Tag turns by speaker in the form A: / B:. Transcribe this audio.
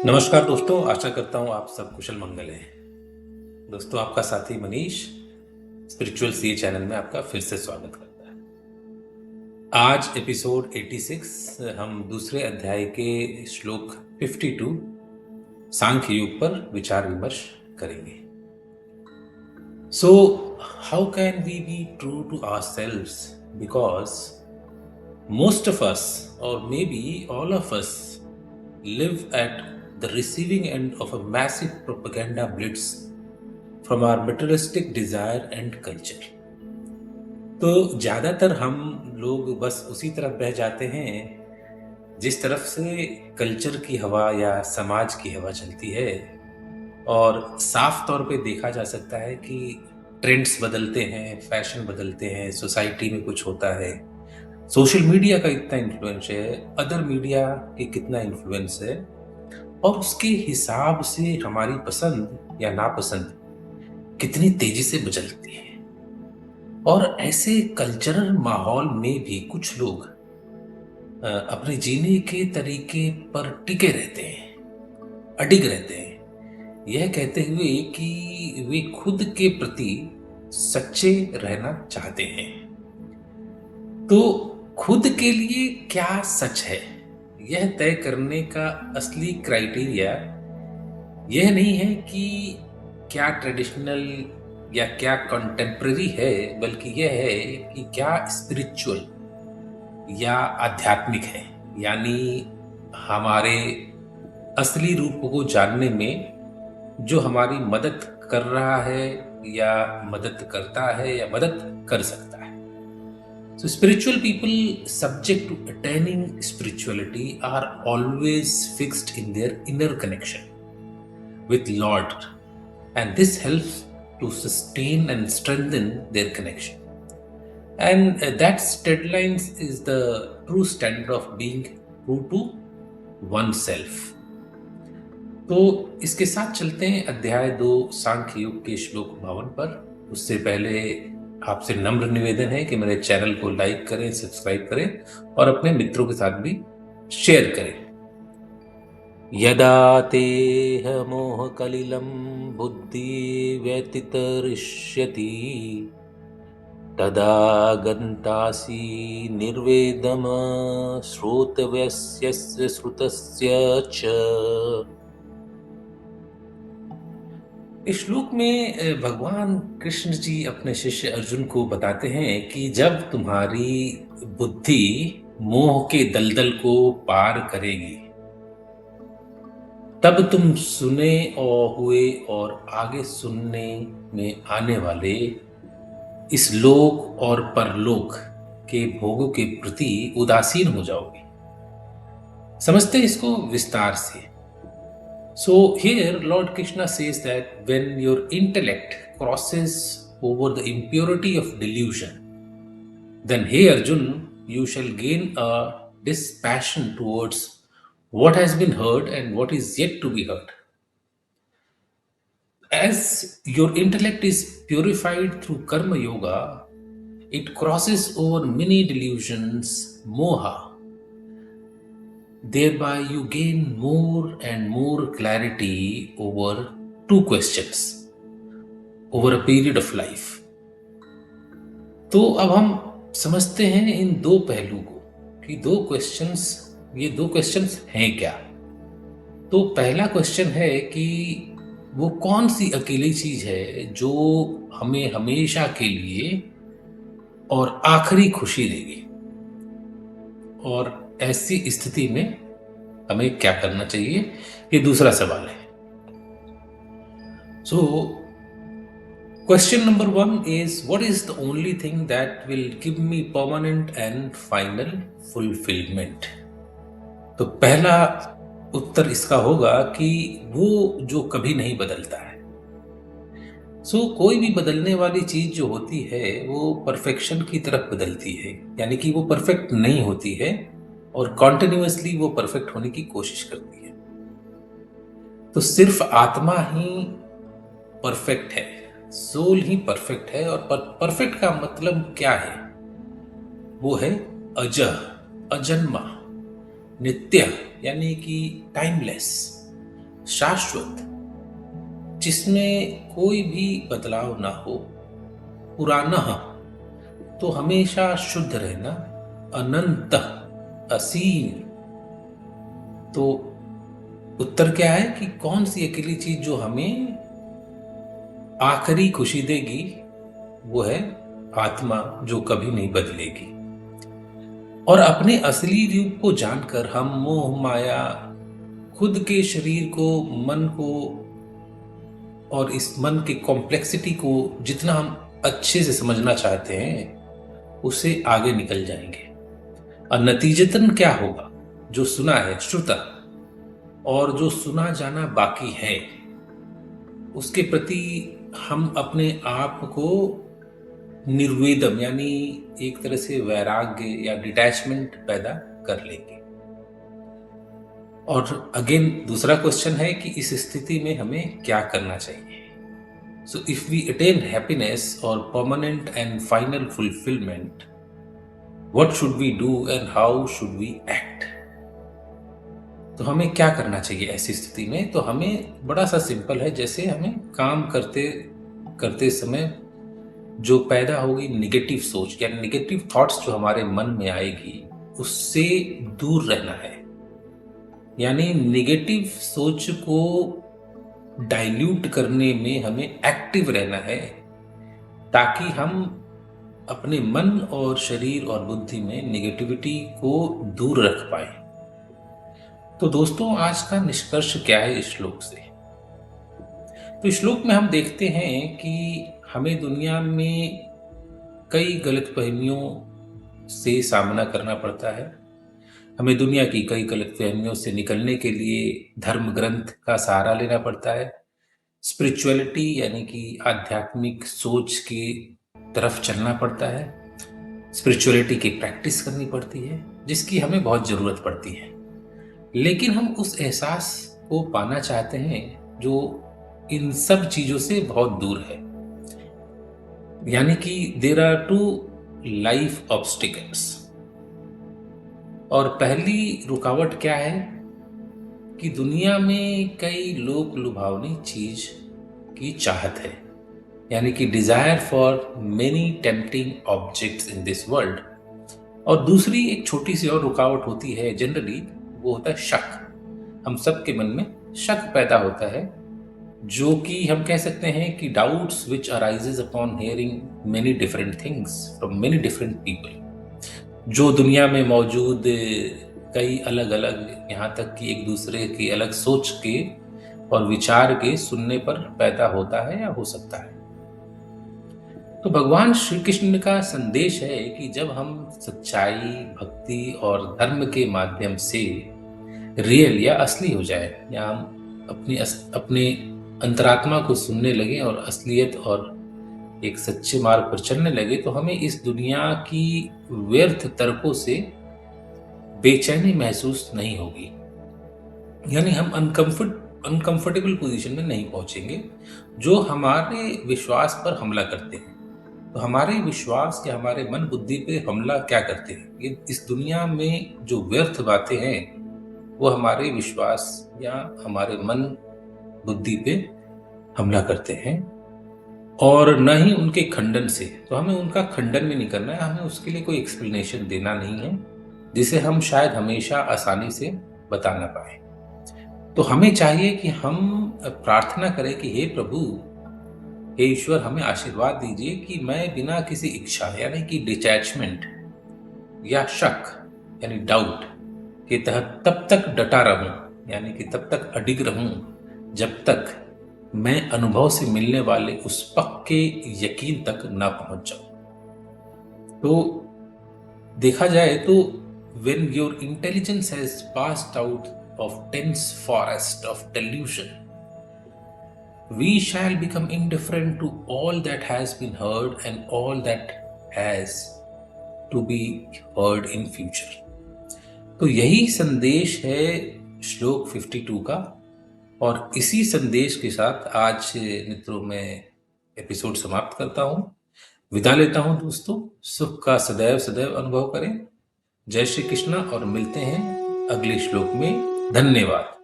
A: नमस्कार दोस्तों, आशा करता हूँ आप सब कुशल मंगल हैं। दोस्तों, आपका साथी मनीष स्पिरिचुअल सीए चैनल में आपका फिर से स्वागत करता है। आज एपिसोड 86 हम दूसरे अध्याय के श्लोक 52 सांख्य योग पर विचार विमर्श करेंगे। So how can we be true to ourselves, because most of us, or maybe all of us, live at the receiving end of a massive propaganda blitz from our materialistic desire and culture. तो ज़्यादातर हम लोग बस उसी तरफ बह जाते हैं जिस तरफ से कल्चर की हवा या समाज की हवा चलती है, और साफ तौर पे देखा जा सकता है कि ट्रेंड्स बदलते हैं, फैशन बदलते हैं, सोसाइटी में कुछ होता है, सोशल मीडिया का इतना इन्फ्लुएंस है, अदर मीडिया के कितना इन्फ्लुएंस है, और उसके हिसाब से हमारी पसंद या नापसंद कितनी तेजी से बदलती है। और ऐसे कल्चरल माहौल में भी कुछ लोग अपने जीने के तरीके पर टिके रहते हैं, अडिग रहते हैं, यह कहते हुए कि वे खुद के प्रति सच्चे रहना चाहते हैं। तो खुद के लिए क्या सच है, यह तय करने का असली क्राइटेरिया यह नहीं है कि क्या ट्रेडिशनल या क्या कंटेम्प्रेरी है, बल्कि यह है कि क्या स्पिरिचुअल या आध्यात्मिक है, यानी हमारे असली रूप को जानने में जो हमारी मदद कर रहा है या मदद करता है या मदद कर सकता है। So spiritual people subject to attaining spirituality are always fixed in their inner connection with Lord, and this helps to sustain and strengthen their connection. And that steadiness is the true standard of being true to oneself. तो इसके साथ चलते हैं अध्याय 2 सांख्य योग के श्लोक 52 पर। उससे पहले आपसे नम्र निवेदन है कि मेरे चैनल को लाइक करें, सब्सक्राइब करें और अपने मित्रों के साथ भी शेयर करें। यदा तेह मोह कलिलं बुद्धि व्यतितरिष्यति तदा गन्तासि निर्वेदम श्रोतव्यस्य श्रुतस्य च। इस श्लोक में भगवान कृष्ण जी अपने शिष्य अर्जुन को बताते हैं कि जब तुम्हारी बुद्धि मोह के दलदल को पार करेगी, तब तुम सुने और हुए और आगे सुनने में आने वाले इस लोक और परलोक के भोगों के प्रति उदासीन हो जाओगे। समझते हैं इसको विस्तार से। So here Lord Krishna says that when your intellect crosses over the impurity of delusion, then hey Arjun, you shall gain a dispassion towards what has been heard and what is yet to be heard. As your intellect is purified through karma yoga, it crosses over many delusions, moha. Thereby you gain more and more clarity over two questions over a period of life. तो अब हम समझते हैं इन दो पहलू को कि ये दो क्वेश्चंस हैं क्या। तो पहला क्वेश्चन है कि वो कौन सी अकेली चीज है जो हमें हमेशा के लिए और आखिरी खुशी देगी, और ऐसी स्थिति में हमें क्या करना चाहिए, ये दूसरा सवाल है। So question number 1 is what is the only thing that will give me permanent and final fulfilment. तो पहला उत्तर इसका होगा कि वो जो कभी नहीं बदलता है। कोई भी बदलने वाली चीज जो होती है वो परफेक्शन की तरफ बदलती है, यानी कि वो परफेक्ट नहीं होती है और कॉन्टिन्यूअसली वो परफेक्ट होने की कोशिश करती है। तो सिर्फ आत्मा ही परफेक्ट है, सोल ही परफेक्ट है। और परफेक्ट का मतलब क्या है? वो है अजह, अजन्मा, नित्य, यानी कि टाइमलेस, शाश्वत, जिसमें कोई भी बदलाव ना हो, पुराना तो हमेशा शुद्ध रहना, अनंत, असीम। तो उत्तर क्या है कि कौन सी अकेली चीज जो हमें आखिरी खुशी देगी, वो है आत्मा जो कभी नहीं बदलेगी। और अपने असली रूप को जानकर हम मोह माया, खुद के शरीर को, मन को और इस मन की कॉम्प्लेक्सिटी को जितना हम अच्छे से समझना चाहते हैं, उससे आगे निकल जाएंगे। और नतीजतन क्या होगा, जो सुना है श्रुता और जो सुना जाना बाकी है, उसके प्रति हम अपने आप को निर्वेदम यानी एक तरह से वैराग्य या डिटैचमेंट पैदा कर लेंगे। और अगेन दूसरा क्वेश्चन है कि इस स्थिति में हमें क्या करना चाहिए। So if we attain happiness और permanent and final fulfilment, what should we do and how should we act. तो हमें क्या करना चाहिए ऐसी स्थिति में। तो हमें बड़ा सा सिंपल है, जैसे हमें काम करते करते समय जो पैदा होगी निगेटिव सोच या निगेटिव थॉट्स जो हमारे मन में आएगी, उससे दूर रहना है। यानी निगेटिव सोच को डाइल्यूट करने में हमें एक्टिव रहना है, ताकि हम अपने मन और शरीर और बुद्धि में निगेटिविटी को दूर रख पाए। तो दोस्तों, आज का निष्कर्ष क्या है इस श्लोक से। तो इस श्लोक में हम देखते हैं कि हमें दुनिया में कई गलतफहमियों से सामना करना पड़ता है। हमें दुनिया की कई गलतफहमियों से निकलने के लिए धर्म ग्रंथ का सहारा लेना पड़ता है। स्पिरिचुअलिटी यानी कि आध्यात्मिक सोच की तरफ चलना पड़ता है। स्पिरिचुअलिटी की प्रैक्टिस करनी पड़ती है, जिसकी हमें बहुत ज़रूरत पड़ती है। लेकिन हम उस एहसास को पाना चाहते हैं जो इन सब चीज़ों से बहुत दूर है। यानी कि there are two life obstacles. और पहली रुकावट क्या है कि दुनिया में कई लोक लुभावनी चीज की चाहत है, यानी कि desire for many tempting objects in this world. और दूसरी एक छोटी सी और रुकावट होती है जनरली, वो होता है शक। हम सबके मन में शक पैदा होता है, जो कि हम कह सकते हैं कि doubts which arises upon hearing many different things from many different people. जो दुनिया में मौजूद कई अलग अलग, यहाँ तक कि एक दूसरे की अलग सोच के और विचार के सुनने पर पैदा होता है या हो सकता है। तो भगवान श्री कृष्ण का संदेश है कि जब हम सच्चाई, भक्ति और धर्म के माध्यम से रियल या असली हो जाए, या हम अपने अंतरात्मा को सुनने लगे और असलियत और एक सच्चे मार्ग पर चलने लगे, तो हमें इस दुनिया की व्यर्थ तर्कों से बेचैनी महसूस नहीं होगी। यानी हम अनकंफर्टेबल पोजीशन में नहीं पहुंचेंगे जो हमारे विश्वास पर हमला करते हैं। तो हमारे विश्वास या हमारे मन बुद्धि पे हमला क्या करते हैं, ये इस दुनिया में जो व्यर्थ बातें हैं वो हमारे विश्वास या हमारे मन बुद्धि पे हमला करते हैं, और न ही उनके खंडन से। तो हमें उनका खंडन भी नहीं करना है, हमें उसके लिए कोई एक्सप्लेनेशन देना नहीं है जिसे हम शायद हमेशा आसानी से बता ना पाए। तो हमें चाहिए कि हम प्रार्थना करें कि हे प्रभु, हे ईश्वर, हमें आशीर्वाद दीजिए कि मैं बिना किसी इच्छा यानी कि डिटैचमेंट या शक यानी डाउट के तहत तब तक डटा रहूं, यानी कि तब तक अडिग रहूं जब तक मैं अनुभव से मिलने वाले उस पक्के यकीन तक ना पहुंच जाऊं। तो देखा जाए तो when your intelligence has passed out of dense forest of delusion, we shall become indifferent to all that has been heard and all that has to be heard in future। तो यही संदेश है श्लोक 52 का, और इसी संदेश के साथ आज मित्रों मैं एपिसोड समाप्त करता हूं, विदा लेता हूं दोस्तों। सुख का सदैव सदैव अनुभव करें। जय श्री कृष्णा, और मिलते हैं अगले श्लोक में। धन्यवाद।